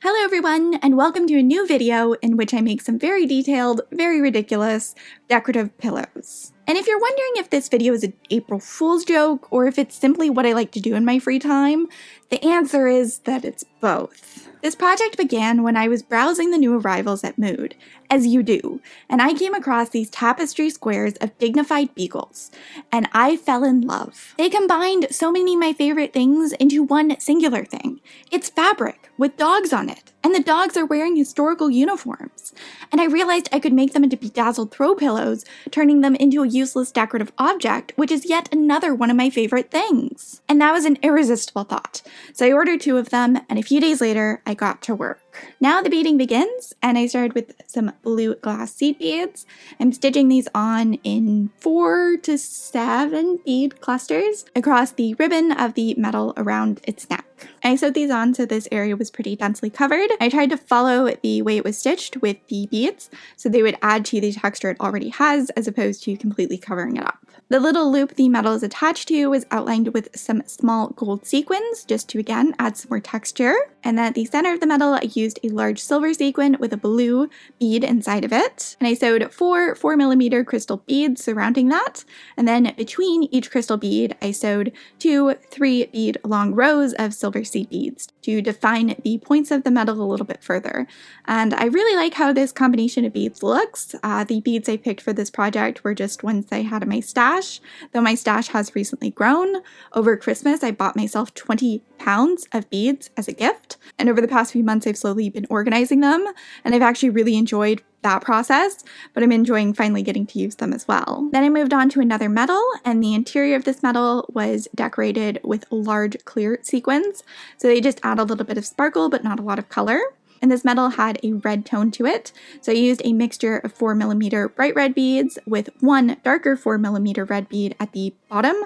Hello everyone, and welcome to a new video in which I make some very detailed, very ridiculous, decorative pillows. And if you're wondering if this video is an April Fool's joke or if it's simply what I like to do in my free time, the answer is that it's both. This project began when I was browsing the new arrivals at Mood, as you do, and I came across these tapestry squares of dignified beagles, and I fell in love. They combined so many of my favorite things into one singular thing. It's fabric with dogs on it, and the dogs are wearing historical uniforms. And I realized I could make them into bedazzled throw pillows, turning them into a useless decorative object, which is yet another one of my favorite things. And that was an irresistible thought. So I ordered 2 of them, and a few days later, I got to work. Now the beading begins, and I started with some blue glass seed beads. I'm stitching these on in 4 to 7 bead clusters across the ribbon of the metal around its neck. I sewed these on so this area was pretty densely covered. I tried to follow the way it was stitched with the beads, so they would add to the texture it already has as opposed to completely covering it up. The little loop the metal is attached to was outlined with some small gold sequins, just to again add some more texture. And then at the center of the metal, I used a large silver sequin with a blue bead inside of it. And I sewed 4 4mm crystal beads surrounding that. And then between each crystal bead, I sewed 2 3 bead long rows of silver seed beads to define the points of the metal a little bit further. And I really like how this combination of beads looks. The beads I picked for this project were just ones I had in my stash, though my stash has recently grown. Over Christmas, I bought myself 20 pounds of beads as a gift, and over the past few months, I've slowly been organizing them, and I've actually really enjoyed that process, but I'm enjoying finally getting to use them as well. Then I moved on to another metal, and the interior of this metal was decorated with large clear sequins, so they just add a little bit of sparkle, but not a lot of color. And this metal had a red tone to it, so I used a mixture of 4mm bright red beads with 1 darker 4mm red bead at the bottom,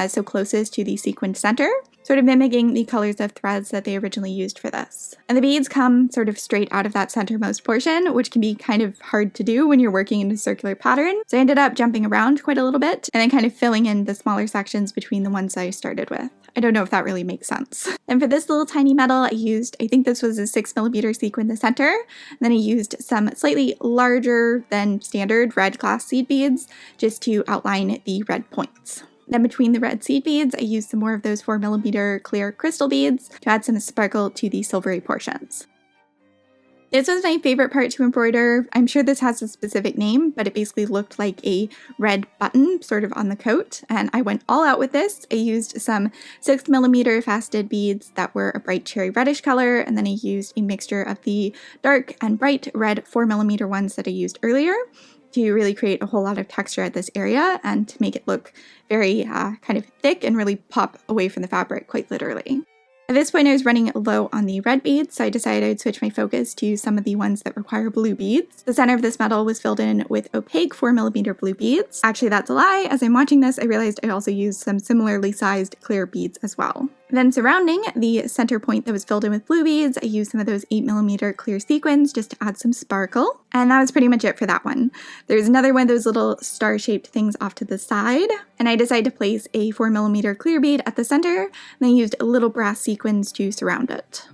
so closest to the sequined center, sort of mimicking the colors of threads that they originally used for this. And the beads come sort of straight out of that centermost portion, which can be kind of hard to do when you're working in a circular pattern. So I ended up jumping around quite a little bit and then kind of filling in the smaller sections between the ones I started with. I don't know if that really makes sense. And for this little tiny metal, I think this was a 6mm sequin in the center. And then I used some slightly larger than standard red glass seed beads just to outline the red points. Then between the red seed beads, I used some more of those 4mm clear crystal beads to add some sparkle to the silvery portions. This was my favorite part to embroider. I'm sure this has a specific name, but it basically looked like a red button sort of on the coat, and I went all out with this. I used some 6mm faceted beads that were a bright cherry reddish color, and then I used a mixture of the dark and bright red 4mm ones that I used earlier to really create a whole lot of texture at this area and to make it look very kind of thick and really pop away from the fabric quite literally. At this point, I was running low on the red beads, so I decided I'd switch my focus to some of the ones that require blue beads. The center of this metal was filled in with opaque 4mm blue beads. Actually, that's a lie. As I'm watching this, I realized I also used some similarly sized clear beads as well. Then surrounding the center point that was filled in with blue beads, I used some of those 8mm clear sequins just to add some sparkle. And that was pretty much it for that one. There's another one of those little star-shaped things off to the side, and I decided to place a 4mm clear bead at the center, and then used little brass sequins to surround it.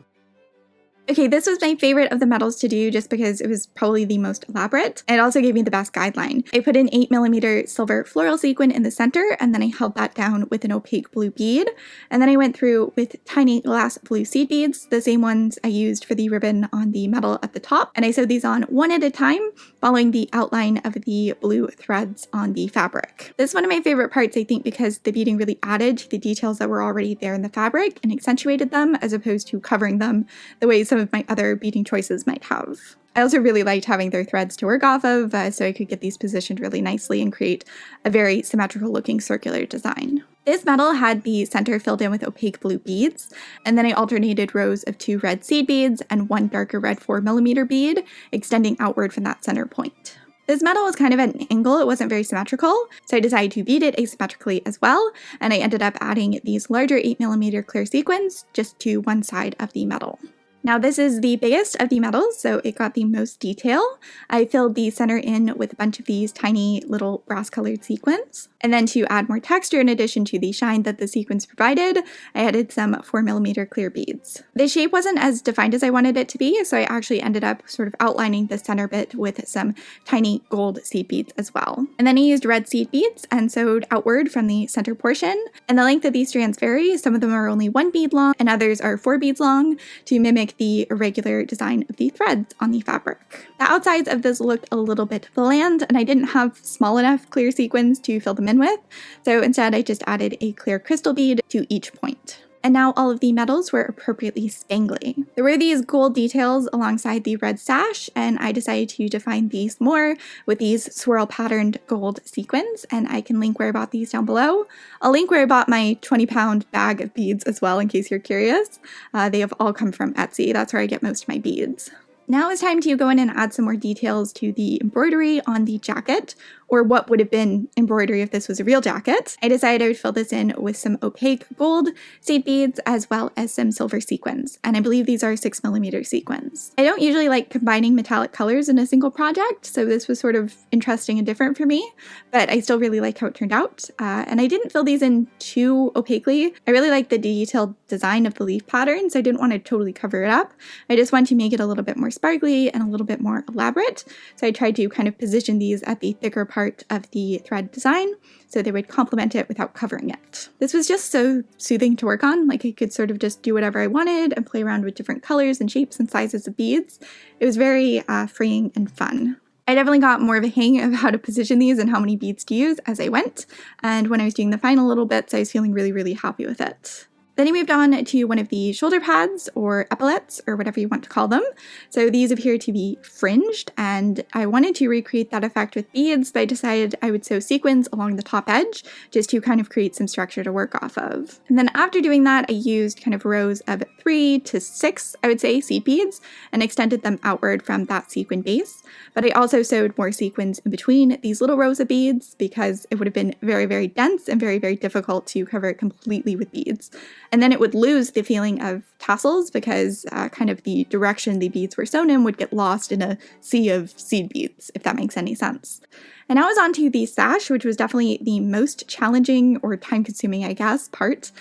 Okay, this was my favorite of the metals to do just because it was probably the most elaborate. It also gave me the best guideline. I put an 8mm silver floral sequin in the center, and then I held that down with an opaque blue bead. And then I went through with tiny glass blue seed beads, the same ones I used for the ribbon on the metal at the top. And I sewed these on one at a time, following the outline of the blue threads on the fabric. This is one of my favorite parts, I think, because the beading really added to the details that were already there in the fabric and accentuated them as opposed to covering them the way some of my other beading choices might have. I also really liked having their threads to work off of, so I could get these positioned really nicely and create a very symmetrical looking circular design. This metal had the center filled in with opaque blue beads, and then I alternated rows of 2 red seed beads and 1 darker red 4mm bead, extending outward from that center point. This metal was kind of at an angle, it wasn't very symmetrical, so I decided to bead it asymmetrically as well, and I ended up adding these larger 8mm clear sequins just to one side of the metal. Now this is the biggest of the medals, so it got the most detail. I filled the center in with a bunch of these tiny little brass colored sequins. And then to add more texture in addition to the shine that the sequins provided, I added some 4mm clear beads. The shape wasn't as defined as I wanted it to be, so I actually ended up sort of outlining the center bit with some tiny gold seed beads as well. And then I used red seed beads and sewed outward from the center portion. And the length of these strands vary. Some of them are only 1 bead long and others are 4 beads long to mimic the irregular design of the threads on the fabric. The outsides of this looked a little bit bland and I didn't have small enough clear sequins to fill them in with, so instead I just added a clear crystal bead to each point. And now all of the medals were appropriately spangly. There were these gold details alongside the red sash, and I decided to define these more with these swirl patterned gold sequins, and I can link where I bought these down below. I'll link where I bought my 20-pound bag of beads as well in case you're curious. They have all come from Etsy. That's where I get most of my beads. Now it's time to go in and add some more details to the embroidery on the jacket, or what would have been embroidery if this was a real jacket. I decided I would fill this in with some opaque gold seed beads as well as some silver sequins, and I believe these are 6mm sequins. I don't usually like combining metallic colors in a single project, so this was sort of interesting and different for me, but I still really like how it turned out. And I didn't fill these in too opaquely. I really like the detailed design of the leaf pattern, so I didn't want to totally cover it up. I just wanted to make it a little bit more sparkly and a little bit more elaborate, so I tried to kind of position these at the thicker part of the thread design so they would complement it without covering it. This was just so soothing to work on, like I could sort of just do whatever I wanted and play around with different colors and shapes and sizes of beads. It was very freeing and fun. I definitely got more of a hang of how to position these and how many beads to use as I went, and when I was doing the final little bits I was feeling really, really happy with it. Then I moved on to one of the shoulder pads, or epaulettes, or whatever you want to call them. So these appear to be fringed, and I wanted to recreate that effect with beads, but I decided I would sew sequins along the top edge, just to kind of create some structure to work off of. And then after doing that, I used kind of rows of 3 to 6, I would say, seed beads, and extended them outward from that sequin base. But I also sewed more sequins in between these little rows of beads, because it would have been very, very dense and very, very difficult to cover it completely with beads. And then it would lose the feeling of tassels because kind of the direction the beads were sewn in would get lost in a sea of seed beads, if that makes any sense. And now I was on to the sash, which was definitely the most challenging or time-consuming, I guess, part.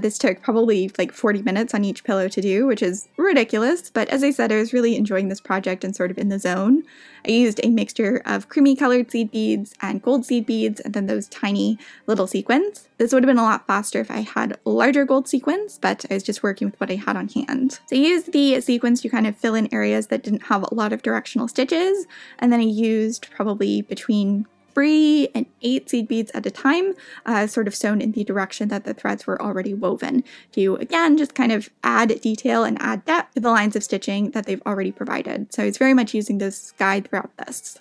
This took probably like 40 minutes on each pillow to do, which is ridiculous, but as I said, I was really enjoying this project and sort of in the zone. I used a mixture of creamy colored seed beads and gold seed beads, and then those tiny little sequins. This would have been a lot faster if I had larger gold sequins, but I was just working with what I had on hand. So I used the sequins to kind of fill in areas that didn't have a lot of directional stitches, and then I used probably between 3 and 8 seed beads at a time, sort of sewn in the direction that the threads were already woven to, again, just kind of add detail and add depth to the lines of stitching that they've already provided. So it's very much using this guide throughout this.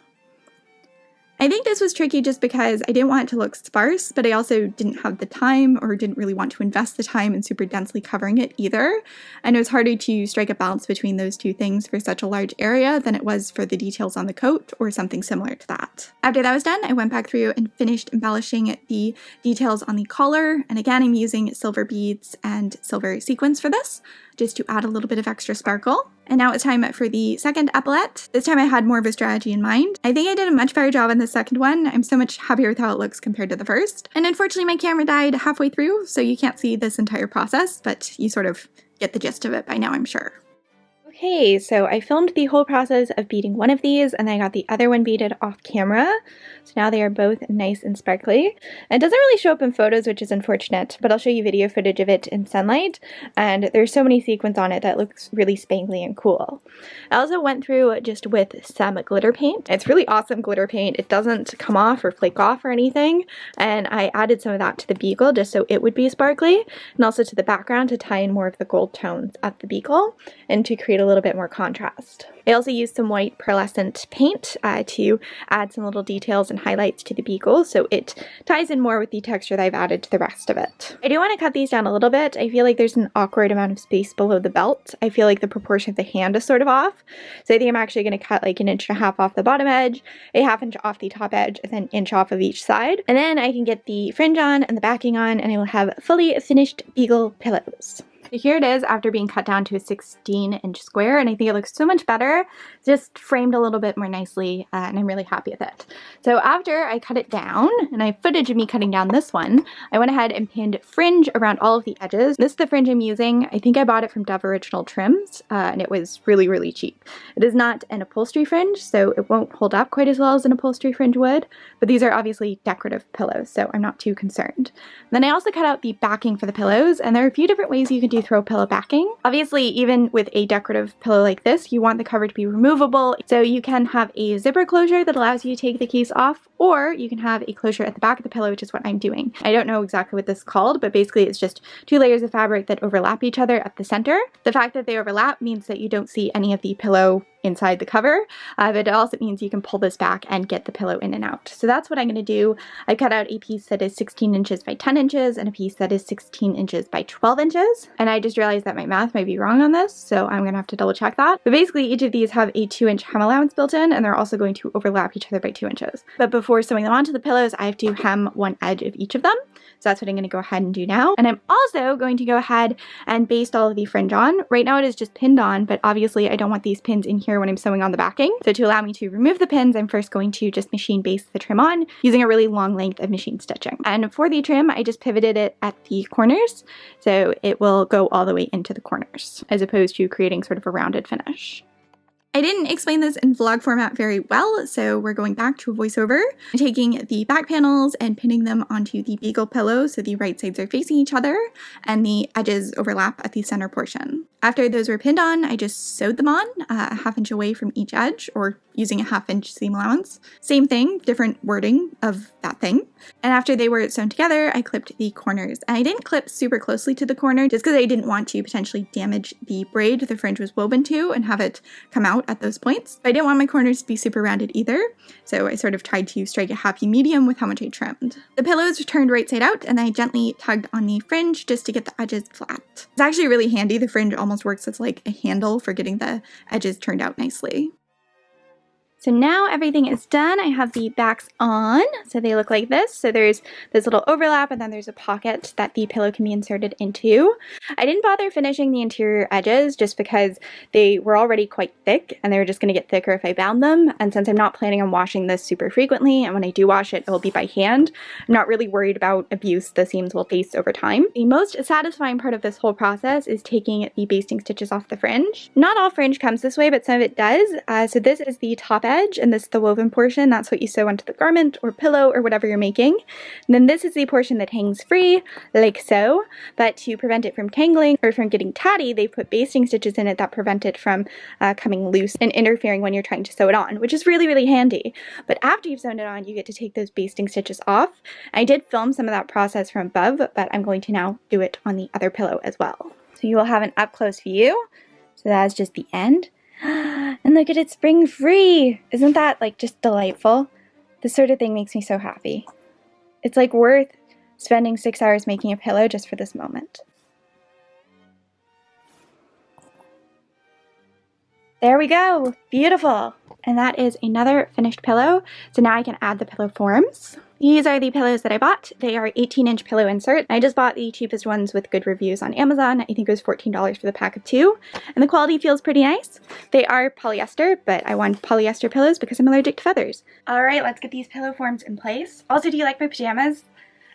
I think this was tricky just because I didn't want it to look sparse, but I also didn't have the time or didn't really want to invest the time in super densely covering it either. And it was harder to strike a balance between those two things for such a large area than it was for the details on the coat or something similar to that. After that was done, I went back through and finished embellishing the details on the collar. And again, I'm using silver beads and silver sequins for this, just to add a little bit of extra sparkle. And now it's time for the second epaulette. This time I had more of a strategy in mind. I think I did a much better job on the second one. I'm so much happier with how it looks compared to the first. And unfortunately my camera died halfway through, so you can't see this entire process, but you sort of get the gist of it by now, I'm sure. Okay, so I filmed the whole process of beading one of these, and then I got the other one beaded off camera. So now they are both nice and sparkly. It doesn't really show up in photos, which is unfortunate, but I'll show you video footage of it in sunlight, and there's so many sequins on it that looks really spangly and cool. I also went through just with some glitter paint. It's really awesome glitter paint. It doesn't come off or flake off or anything, and I added some of that to the beagle just so it would be sparkly, and also to the background to tie in more of the gold tones of the beagle and to create a little bit more contrast. I also used some white pearlescent paint to add some little details and highlights to the beagle, so it ties in more with the texture that I've added to the rest of it. I do want to cut these down a little bit. I feel like there's an awkward amount of space below the belt. I feel like the proportion of the hand is sort of off, so I think I'm actually going to cut like 1.5 inches off the bottom edge, a 1/2 inch off the top edge, and then 1 inch off of each side. And then I can get the fringe on and the backing on, and I will have fully finished beagle pillows. So here it is after being cut down to a 16-inch square, and I think it looks so much better, just framed a little bit more nicely, and I'm really happy with it. So after I cut it down, and I have footage of me cutting down this one, I went ahead and pinned fringe around all of the edges. This is the fringe I'm using. I think I bought it from Dove Original Trims, and it was really, really cheap. It is not an upholstery fringe, so it won't hold up quite as well as an upholstery fringe would, but these are obviously decorative pillows, so I'm not too concerned. Then I also cut out the backing for the pillows, and there are a few different ways you can do throw pillow backing. Obviously, even with a decorative pillow like this, you want the cover to be removable, so you can have a zipper closure that allows you to take the case off, or you can have a closure at the back of the pillow, which is what I'm doing. I don't know exactly what this is called, but basically it's just 2 layers of fabric that overlap each other at the center. The fact that they overlap means that you don't see any of the pillow inside the cover, but it also means you can pull this back and get the pillow in and out. So that's what I'm going to do. I cut out a piece that is 16 inches by 10 inches and a piece that is 16 inches by 12 inches. And I just realized that my math might be wrong on this, so I'm going to have to double check that. But basically each of these have a 2-inch hem allowance built in, and they're also going to overlap each other by 2 inches. But before sewing them onto the pillows, I have to hem one edge of each of them. So that's what I'm going to go ahead and do now. And I'm also going to go ahead and baste all of the fringe on. Right now it is just pinned on, but obviously I don't want these pins in here when I'm sewing on the backing. So to allow me to remove the pins, I'm first going to just machine baste the trim on using a really long length of machine stitching. And for the trim, I just pivoted it at the corners, so it will go all the way into the corners, as opposed to creating sort of a rounded finish. I didn't explain this in vlog format very well, so we're going back to a voiceover. I'm taking the back panels and pinning them onto the beagle pillow so the right sides are facing each other and the edges overlap at the center portion. After those were pinned on, I just sewed them on a 1/2 inch away from each edge, or using a 1/2 inch seam allowance. Same thing, different wording of that thing. And after they were sewn together, I clipped the corners. And I didn't clip super closely to the corner just because I didn't want to potentially damage the braid the fringe was woven to and have it come out at those points. But I didn't want my corners to be super rounded either, so I sort of tried to strike a happy medium with how much I trimmed. The pillows were turned right side out, and I gently tugged on the fringe just to get the edges flat. It's actually really handy. The fringe almost works as like a handle for getting the edges turned out nicely. So now everything is done. I have the backs on, so they look like this. So there's this little overlap, and then there's a pocket that the pillow can be inserted into. I didn't bother finishing the interior edges just because they were already quite thick, and they were just going to get thicker if I bound them. And since I'm not planning on washing this super frequently, and when I do wash it, it will be by hand, I'm not really worried about abuse the seams will face over time. The most satisfying part of this whole process is taking the basting stitches off the fringe. Not all fringe comes this way, but some of it does. So this is the top edge, and this is the woven portion. That's what you sew onto the garment or pillow or whatever you're making. And then this is the portion that hangs free, like so, but to prevent it from tangling or from getting tatty, they put basting stitches in it that prevent it from coming loose and interfering when you're trying to sew it on, which is really, really handy. But after you've sewn it on, you get to take those basting stitches off. I did film some of that process from above, but I'm going to now do it on the other pillow as well. So you will have an up-close view. So that's just the end. And look at it spring free! Isn't that like just delightful? This sort of thing makes me so happy. It's like worth spending 6 hours making a pillow just for this moment. There we go! Beautiful! And that is another finished pillow. So now I can add the pillow forms. These are the pillows that I bought. They are 18-inch pillow insert. I just bought the cheapest ones with good reviews on Amazon. I think it was $14 for the pack of 2. And the quality feels pretty nice. They are polyester, but I want polyester pillows because I'm allergic to feathers. Alright, let's get these pillow forms in place. Also, do you like my pajamas?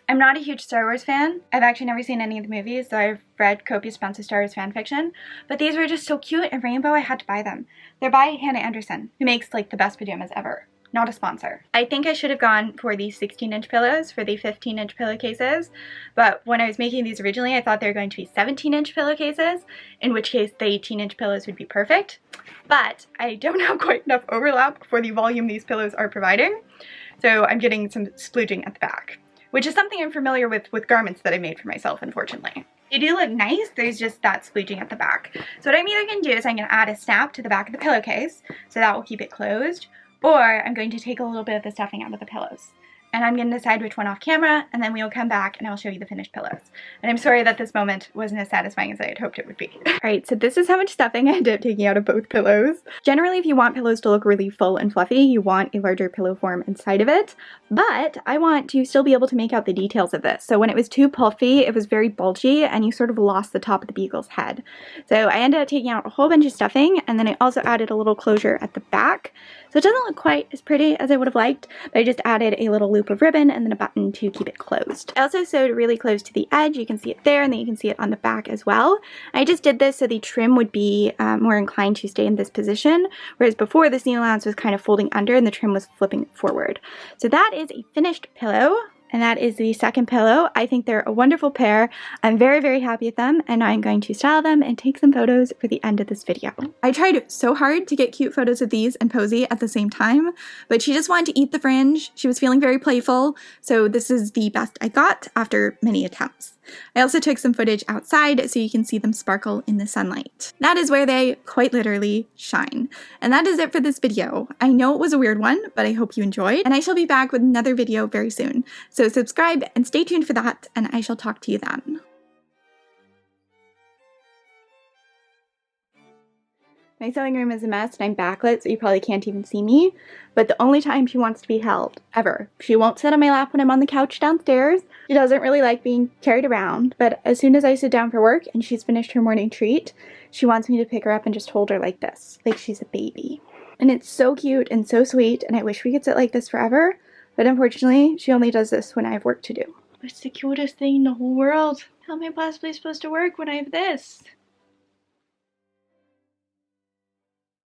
I'm not a huge Star Wars fan. I've actually never seen any of the movies, though I've read copious amounts of Star Wars fan fiction. But these were just so cute and rainbow, I had to buy them. They're by Hannah Anderson, who makes like the best pajamas ever. Not a sponsor. I think I should have gone for the 16-inch pillows for the 15-inch pillowcases, but when I was making these originally, I thought they were going to be 17-inch pillowcases, in which case the 18-inch pillows would be perfect. But I don't have quite enough overlap for the volume these pillows are providing, so I'm getting some splooging at the back, which is something I'm familiar with garments that I made for myself, unfortunately. They do look nice, there's just that splooging at the back. So what I'm either going to do is I'm going to add a snap to the back of the pillowcase, so that will keep it closed, or I'm going to take a little bit of the stuffing out of the pillows. and I'm going to decide which one off camera, and then we'll come back and I'll show you the finished pillows. And I'm sorry that this moment wasn't as satisfying as I had hoped it would be. Alright, so this is how much stuffing I ended up taking out of both pillows. Generally, if you want pillows to look really full and fluffy, you want a larger pillow form inside of it, but I want to still be able to make out the details of this. So when it was too puffy, it was very bulgy, and you sort of lost the top of the beagle's head. So I ended up taking out a whole bunch of stuffing, and then I also added a little closure at the back. So it doesn't look quite as pretty as I would have liked, but I just added a little loop of ribbon and then a button to keep it closed. I also sewed really close to the edge. You can see it there, and then you can see it on the back as well. I just did this so the trim would be more inclined to stay in this position, whereas before the seam allowance was kind of folding under and the trim was flipping forward. So that is a finished pillow. And that is the second pillow. I think they're a wonderful pair. I'm very, very happy with them, and I'm going to style them and take some photos for the end of this video. I tried so hard to get cute photos of these and Posy at the same time, but she just wanted to eat the fringe. She was feeling very playful, so this is the best I got after many attempts. I also took some footage outside so you can see them sparkle in the sunlight. That is where they quite literally shine. And that is it for this video. I know it was a weird one, but I hope you enjoyed, and I shall be back with another video very soon. So subscribe and stay tuned for that, and I shall talk to you then. My sewing room is a mess, and I'm backlit, so you probably can't even see me, but the only time she wants to be held, ever. She won't sit on my lap when I'm on the couch downstairs. She doesn't really like being carried around, but as soon as I sit down for work and she's finished her morning treat, she wants me to pick her up and just hold her like this, like she's a baby. And it's so cute and so sweet, and I wish we could sit like this forever, but unfortunately, she only does this when I have work to do. It's the cutest thing in the whole world. How am I possibly supposed to work when I have this?